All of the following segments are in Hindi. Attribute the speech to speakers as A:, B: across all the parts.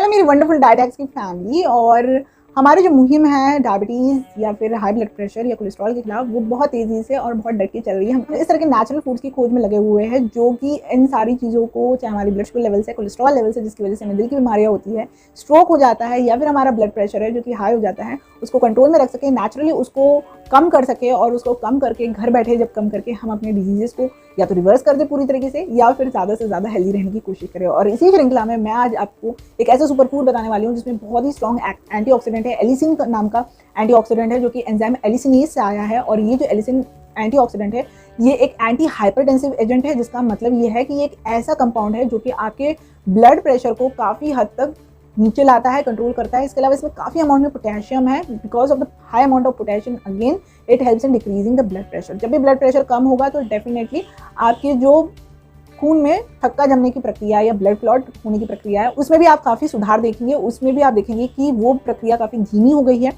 A: है मेरी वंडरफुल डाइट हैक्स की फैमिली। और हमारी जो मुहिम है डायबिटीज़ या फिर हाई ब्लड प्रेशर या कोलेस्ट्रॉल के खिलाफ, वो बहुत तेज़ी से और बहुत डट के चल रही है। हम इस तरह के नेचुरल फूड्स की खोज में लगे हुए हैं जो कि इन सारी चीज़ों को, चाहे हमारी ब्लड शुगर लेवल से, कोलेस्ट्रॉल लेवल से, जिसकी वजह से हमें दिल की बीमारियाँ होती है, स्ट्रोक हो जाता है, या फिर हमारा ब्लड प्रेशर है जो कि हाई हो जाता है, उसको कंट्रोल में रख सके, नेचुरली उसको कम कर सके। और उसको कम करके, घर बैठे जब कम करके, हम अपने डिजीज़ेस को या तो रिवर्स कर दे पूरी तरीके से, या फिर ज़्यादा से ज़्यादा हेल्दी रहने की कोशिश करें। और इसी श्रृंखला में मैं आज आपको एक ऐसा सुपर फूड बताने वाली हूँ जिसमें बहुत ही स्ट्रॉन्ग एंटीऑक्सीडेंट है। एलिसिन नाम का एंटीऑक्सीडेंट है जो कि एंजाइम एलिसिनेज से आया है। और ये जो एलिसिन एंटीऑक्सीडेंट है, ये एक एंटी हाइपरटेंसिव एजेंट है, जिसका मतलब ये है कि ये एक ऐसा कंपाउंड है जो कि आपके ब्लड प्रेशर को काफ़ी हद तक नीचे लाता है, कंट्रोल करता है। इसके अलावा इसमें काफ़ी अमाउंट में पोटेशियम है। Because of the high amount of potassium, again it helps in decreasing the blood pressure. जब भी ब्लड प्रेशर कम होगा तो डेफिनेटली आपके जो खून में थक्का जमने की प्रक्रिया या ब्लड क्लॉट होने की प्रक्रिया है, उसमें भी आप काफ़ी सुधार देखेंगे। उसमें भी आप देखेंगे कि वो प्रक्रिया काफ़ी धीमी हो गई है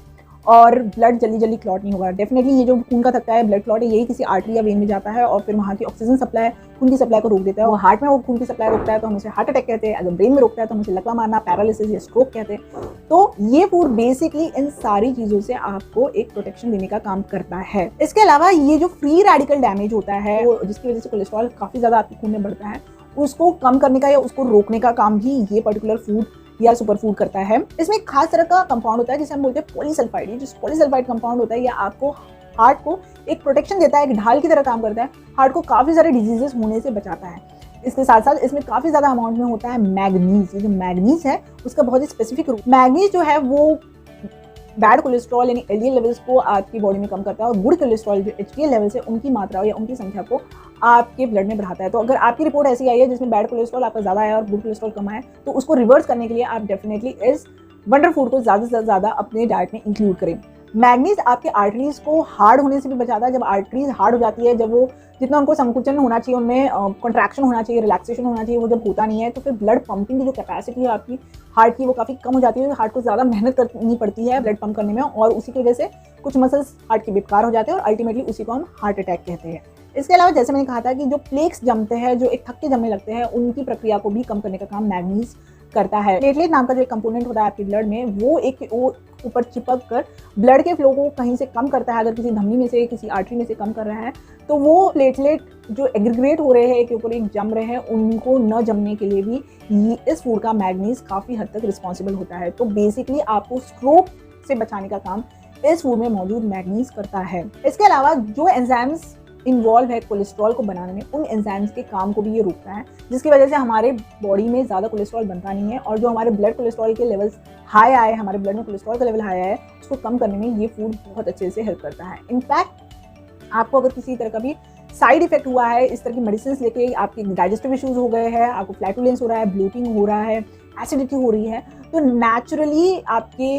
A: और ब्लड जल्दी जल्दी क्लॉट नहीं होगा। डेफिनेटली ये जो खून का थक्का है, ब्लड क्लॉट है, यही किसी आर्टरी या वेन में जाता है और फिर वहाँ की ऑक्सीजन सप्लाई, खून की सप्लाई को रोक देता है। वो हार्ट में वो खून की सप्लाई रोकता है तो हम उसे हार्ट अटैक कहते हैं। अगर ब्रेन में रोकता है तो हम उसे लकवा मारना, पैरालिसिस या स्ट्रोक कहते हैं। तो ये फूड बेसिकली इन सारी चीज़ों से आपको एक प्रोटेक्शन देने का काम करता है। इसके अलावा ये जो फ्री रेडिकल डैमेज होता है, जिसकी वजह से कोलेस्ट्रॉल काफ़ी ज़्यादा आपके खून में बढ़ता है, उसको कम करने का या उसको रोकने का काम भी ये पर्टिकुलर फूड या सुपर फूड करता है। इसमें एक खास तरह का कंपाउंड होता है जिसे हम बोलते हैं पॉलीसल्फाइड। ये जो पॉलीसल्फाइड कंपाउंड होता है, ये आपको हार्ट को एक प्रोटेक्शन देता है, एक ढाल की तरह काम करता है, हार्ट को काफ़ी सारे डिजीजेस होने से बचाता है। इसके साथ साथ इसमें काफ़ी ज़्यादा अमाउंट में होता है मैग्नीज। ये जो मैग्नीज है उसका बहुत ही स्पेसिफिक रूप, मैग्नीज जो है वो बैड कोलेस्ट्रॉल यानी एलडीएल लेवल्स को आपकी बॉडी में कम करता है, और गुड कोलेस्ट्रॉल जो एचडीएल लेवल्स है उनकी मात्रा या उनकी संख्या को आपके ब्लड में बढ़ाता है। तो अगर आपकी रिपोर्ट ऐसी आई है जिसमें बैड कोलेस्ट्रॉल आपका ज़्यादा आया और गुड कोलेस्ट्रॉल कम आया, तो उसको रिवर्स करने के लिए आप डेफिनेटली इस वंडर फूड को ज़्यादा से ज़्यादा अपने डाइट में इंक्लूड करें। मैग्नीज आपके आर्टरीज को हार्ड होने से भी बचाता है। जब आर्टरीज हार्ड हो जाती है, जब वो जितना उनको संकुचन होना चाहिए, उनमें कॉन्ट्रैक्शन होना चाहिए, रिलैक्सेशन होना चाहिए, वो जब होता नहीं है तो फिर ब्लड पंपिंग की जो कैपेसिटी है आपकी हार्ट की, वो काफ़ी कम हो जाती है। हार्ट को ज़्यादा मेहनत करनी पड़ती है ब्लड पंप करने में, और उसी की वजह से कुछ मसल्स हार्ट के बेकार हो जाते हैं और अल्टीमेटली उसी को हम हार्ट अटैक कहते हैं। इसके अलावा जैसे मैंने कहा था कि जो प्लेक्स जमते हैं, जो एक थक्के जमने लगते हैं, उनकी प्रक्रिया को भी कम करने का काम मैग्नीज करता है। प्लेटलेट नाम का जो एक कंपोनेंट होता है आपके ब्लड में, वो एक ऊपर चिपक कर ब्लड के फ्लो को कहीं से कम करता है। अगर किसी धमनी में से, किसी आर्टरी में से कम कर रहा है, तो वो प्लेटलेट जो एग्रीग्रेट हो रहे हैं, एक के ऊपर एक जम रहे हैं, उनको न जमने के लिए भी इस फूड का मैग्नीज काफ़ी हद तक रिस्पॉन्सिबल होता है। तो बेसिकली आपको स्ट्रोक से बचाने का काम इस फूड में मौजूद मैग्नीज करता है। इसके अलावा जो एंजाइम्स इन्वॉल्व है कोलेस्ट्रॉल को बनाने में, उन एंजाइम्स के काम को भी ये रोकता है, जिसकी वजह से हमारे बॉडी में ज़्यादा कोलेस्ट्रॉल बनता नहीं है। और जो हमारे ब्लड कोलेस्ट्रॉल के लेवल्स हाई आए, हमारे ब्लड में कोलेस्ट्रॉल का लेवल हाई आया है, उसको कम करने में ये फूड बहुत अच्छे से हेल्प करता है। इनफैक्ट आपको अगर किसी तरह का भी साइड इफेक्ट हुआ है, इस तरह की मेडिसिन लेके आपके डाइजेस्टिव इश्यूज हो गए हैं, आपको फ्लैटुलेंस हो रहा है, ब्लोटिंग हो रहा है, एसिडिटी हो रही है, तो नेचुरली आपके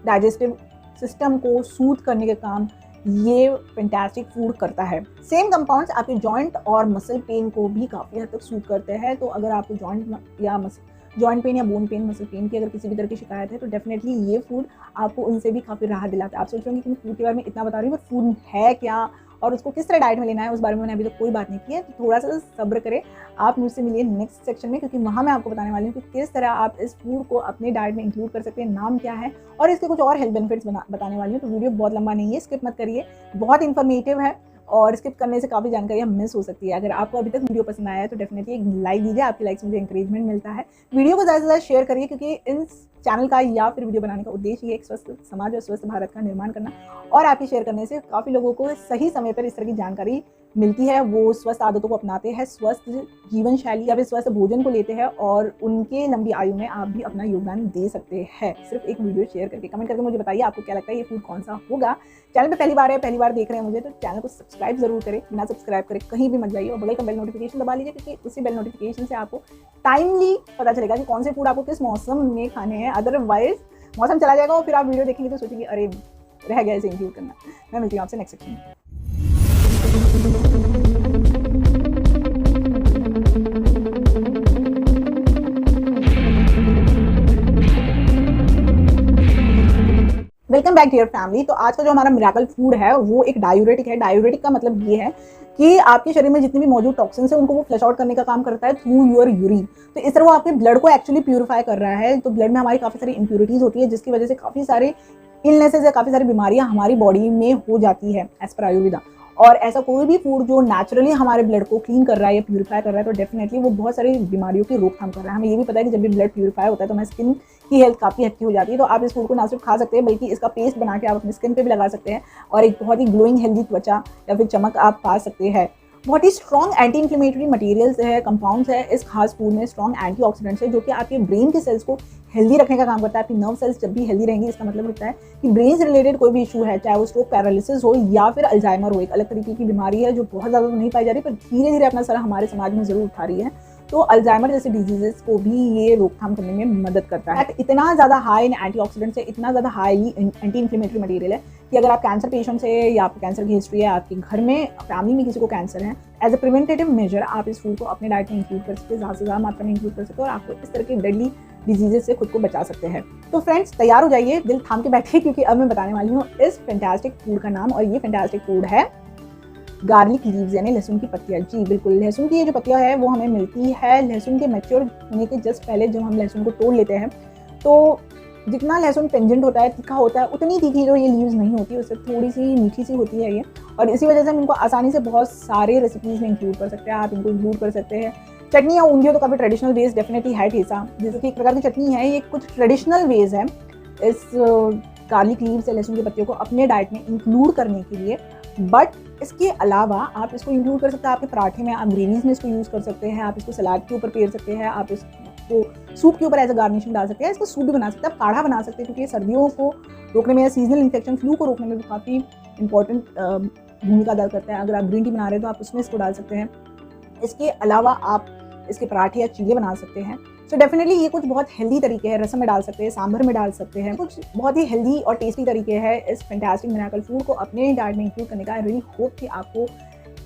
A: डाइजेस्टिव सिस्टम को सूद करने का काम ये फैंटास्टिक फूड करता है। सेम कंपाउंड्स आपके जॉइंट और मसल पेन को भी काफ़ी हद तक सूट करते हैं। तो अगर आपको जॉइंट पेन या बोन पेन, मसल पेन की अगर किसी भी तरह की शिकायत है, तो डेफिनेटली ये फूड आपको उनसे भी काफ़ी राहत दिलाता है। आप सोच रहे होंगे कि मैं फूड के बारे में इतना बता रही हूँ, बट फूड है क्या और उसको किस तरह डाइट में लेना है, उस बारे में मैंने अभी तक कोई बात नहीं की है। तो थोड़ा सा सब्र करें, आप मुझसे मिलिए नेक्स्ट सेक्शन में, क्योंकि वहाँ मैं आपको बताने वाली हूँ कि किस तरह आप इस फूड को अपने डाइट में इंक्लूड कर सकते हैं, नाम क्या है, और इसके कुछ और हेल्थ बेनिफिट्स बताने वाली हूँ। तो वीडियो बहुत लंबा नहीं है, स्किप मत करिए, बहुत इन्फॉर्मेटिव है और स्किप करने से काफ़ी जानकारियाँ मिस हो सकती है। अगर आपको अभी तक वीडियो पसंद आया है तो डेफिनेटली एक लाइक दीजिए, आपकी लाइक से मुझे इंकरेजमेंट मिलता है। वीडियो को ज़्यादा से ज़्यादा शेयर करिए, क्योंकि इन चैनल का या फिर वीडियो बनाने का उद्देश्य ये एक स्वस्थ समाज और स्वस्थ भारत का निर्माण करना, और आपके शेयर करने से काफ़ी लोगों को सही समय पर इस तरह की जानकारी मिलती है, वो स्वस्थ आदतों को अपनाते हैं, स्वस्थ जीवन शैली या फिर स्वस्थ भोजन को लेते हैं, और उनके लंबी आयु में आप भी अपना योगदान दे सकते हैं सिर्फ एक वीडियो शेयर करके। कमेंट करके मुझे बताइए आपको क्या लगता है ये फूड कौन सा होगा। चैनल पे पहली बार है, पहली बार देख रहे हैं मुझे, तो चैनल को सब्सक्राइब जरूर करें। बिना सब्सक्राइब करें कहीं भी मत जाइए और बगल का बेल नोटिफिकेशन दबा लीजिए, क्योंकि उसी बेल नोटिफिकेशन से आपको टाइमली पता चलेगा कि कौन से फूड आपको किस मौसम में खाने हैं। अदरवाइज मौसम चला जाएगा और फिर आप वीडियो देखेंगे तो सोचेंगे अरे रह गया इसे इंक्लूड करना। मैं मिलती हूँ आपसे नेक्स्ट सेक्शन में। Welcome back dear family. तो आज का जो हमारा मिरेकल फूड है वो एक डायूरेटिक है। डायूरेटिक का मतलब ये है कि आपके शरीर में जितने भी मौजूद टॉक्सिन्स है उनको वो फ्लश आउट करने का काम करता है थ्रू योर यूरिन। तो इस तरह वो आपके ब्लड को एक्चुअली प्यूरिफाई कर रहा है। तो ब्लड में हमारी काफ़ी सारी इंप्यूरिटीज़ होती है जिसकी वजह से काफ़ी सारे इलनेसेस या काफ़ी सारी बीमारियां हमारी बॉडी में हो जाती है एज पर आयुर्वेदा। और ऐसा कोई भी फूड जो नेचुरली हमारे ब्लड को क्लीन कर रहा है या प्यूरिफाई कर रहा है तो डेफिनेटली वो बहुत सारी बीमारियों की रोकथाम कर रहा है। हमें ये भी पता है कि जब भी ब्लड प्यूरिफाई होता है तो हमारी स्किन की हेल्थ काफ़ी अच्छी हो जाती है। तो आप इस फूड को ना सिर्फ खा सकते हैं बल्कि इसका पेस्ट बना के आप अपनी स्किन पे भी लगा सकते हैं और एक बहुत ही ग्लोइंग हेल्दी त्वचा या फिर चमक आप पा सकते हैं। बहुत ही स्ट्रॉन्ग एंटी इन्फ्लेमेटरी मटेरियल्स है, कंपाउंड्स है इस खास फूड में, स्ट्रॉन्ग एंटीऑक्सीडेंट्स है जो कि आपके ब्रेन के सेल्स को हेल्दी रखने का काम करता है। आपकी नर्व सेल्स जब भी हेल्दी रहेंगी इसका मतलब होता है कि ब्रेन से रिलेटेड कोई भी इशू है, चाहे वो स्ट्रोक, पैरालिसिस हो या फिर अल्जाइमर हो, एक अलग तरीके की बीमारी है जो बहुत ज़्यादा नहीं पाई जा रही पर धीरे धीरे अपना सर हमारे समाज में ज़रूर उठा रही है। तो अल्जाइमर जैसे डिजीजेस को भी ये रोकथाम करने में मदद करता है। इतना ज़्यादा हाई इन एंटीऑक्सीडेंट्स है, इतना ज़्यादा हाई एंटी इन्फ्लेमेटरी मटेरियल है कि अगर आप कैंसर पेशेंट्स है या आपको कैंसर की हिस्ट्री है, आपके घर में फैमिली में किसी को कैंसर है, एज अ प्रिवेंटेटिव मेजर आप इस फूड को अपने डाइट में इंक्लूड कर सकते हैं, ज़्यादा से ज़्यादा मात्रा में इंक्लूड कर सकते हैं और आपको इस तरह के डेडली डिजीजेस से खुद को बचा सकते हैं। तो फ्रेंड्स तैयार हो जाइए, दिल थाम के बैठिए क्योंकि अब मैं बताने वाली हूँ इस फैंटास्टिक फूड का नाम। और ये फैंटास्टिक फूड है गार्लिक लीव्स यानी लहसुन की पत्तियाँ। जी बिल्कुल, लहसुन की ये जो पत्तियाँ है वो हमें मिलती है लहसुन के मैच्योर होने के जस्ट पहले जब हम लहसुन को तोड़ लेते हैं। तो जितना लहसुन पेंजेंट होता है, तीखा होता है, उतनी तीखी जो ये लीव्स नहीं होती, उससे थोड़ी सी मीठी सी होती है ये। और इसी वजह से हम इनको आसानी से बहुत सारे रेसिपीज़ में इंक्लूड कर सकते हैं। आप इनको इंक्लूड कर सकते हैं चटनी या ऊंधियो, तो काफ़ी ट्रेडिशनल वेज डेफिनेटली है ठेसा, जैसे कि एक प्रकार की चटनी है। ये कुछ ट्रेडिशनल वेज है इस गार्लिक लीव्स या लहसुन की पत्तियों को अपने डाइट में इंक्लूड करने के लिए। बट इसके अलावा आप इसको इंक्लूड कर सकते हैं आपके पराठे में, आप ग्रेवीज में इसको यूज़ कर सकते हैं, आप इसको सलाद के ऊपर पेर सकते हैं, आप इसको सूप के ऊपर एज अ गार्निशिंग डाल सकते हैं, इसको सूप भी बना सकते हैं, काढ़ा बना सकते हैं क्योंकि ये सर्दियों को रोकने में या सीजनल इन्फेक्शन फ्लू को रोकने में भी काफ़ी इंपॉर्टेंट भूमिका अदा करता है। अगर आप ग्रीन टी बना रहे हैं तो आप उसमें इसको डाल सकते हैं। इसके अलावा आप इसके पराठे या चीले बना सकते हैं। सो डेफिनेटली ये कुछ बहुत हेल्दी तरीके हैं, रसम में डाल सकते हैं, सांभर में डाल सकते हैं, कुछ बहुत ही हेल्दी और टेस्टी तरीके हैं इस फैंटास्टिक मिरेकल फूड को अपने डाइट में इंक्लूड करने का। आई रियली होप कि आपको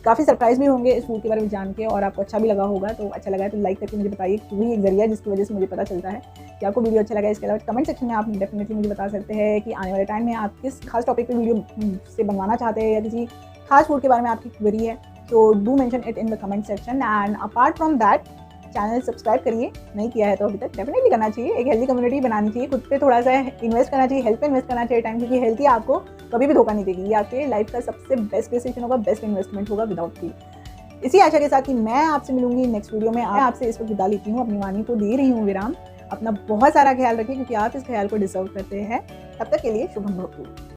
A: काफ़ी सरप्राइज भी होंगे इस फूड के बारे में जान के और आपको अच्छा भी लगा होगा। तो अच्छा लगा है तो लाइक करके मुझे बताइए, वही एक जरिया जिसकी वजह से मुझे पता चलता है कि आपको वीडियो अच्छा लगा। इसके अलावा कमेंट सेक्शन में आप डेफिनेटली मुझे बता सकते हैं कि आने वाले टाइम में आप किस खास टॉपिक पर वीडियो से बनवाना चाहते हैं या किसी खास फूड के बारे में आपकी क्वेरी है। तो do mention it in the comment section. And apart from that channel subscribe करिए, नहीं किया है तो अभी तक डेफिनेटली करना चाहिए। एक हेल्दी कम्युनिटी बनानी चाहिए, खुद पे थोड़ा सा इन्वेस्ट करना चाहिए, हेल्थ पे इन्वेस्ट करना चाहिए टाइम, क्योंकि हेल्थ ही आपको कभी भी धोखा नहीं देगी। ये आपके लाइफ का सबसे बेस्ट डिसीजन होगा, बेस्ट इन्वेस्टमेंट होगा विदाउट फी। इसी आशा के साथ कि मैं आपसे मिलूंगी नेक्स्ट वीडियो में। मैं आपसे इस वक्त विदा लेती हूँ, अपनी वाणी को दे रही हूँ विराम। अपना बहुत सारा ख्याल रखिए क्योंकि आप इस ख्याल को डिजर्व करते हैं। तब तक के लिए शुभम भवतु।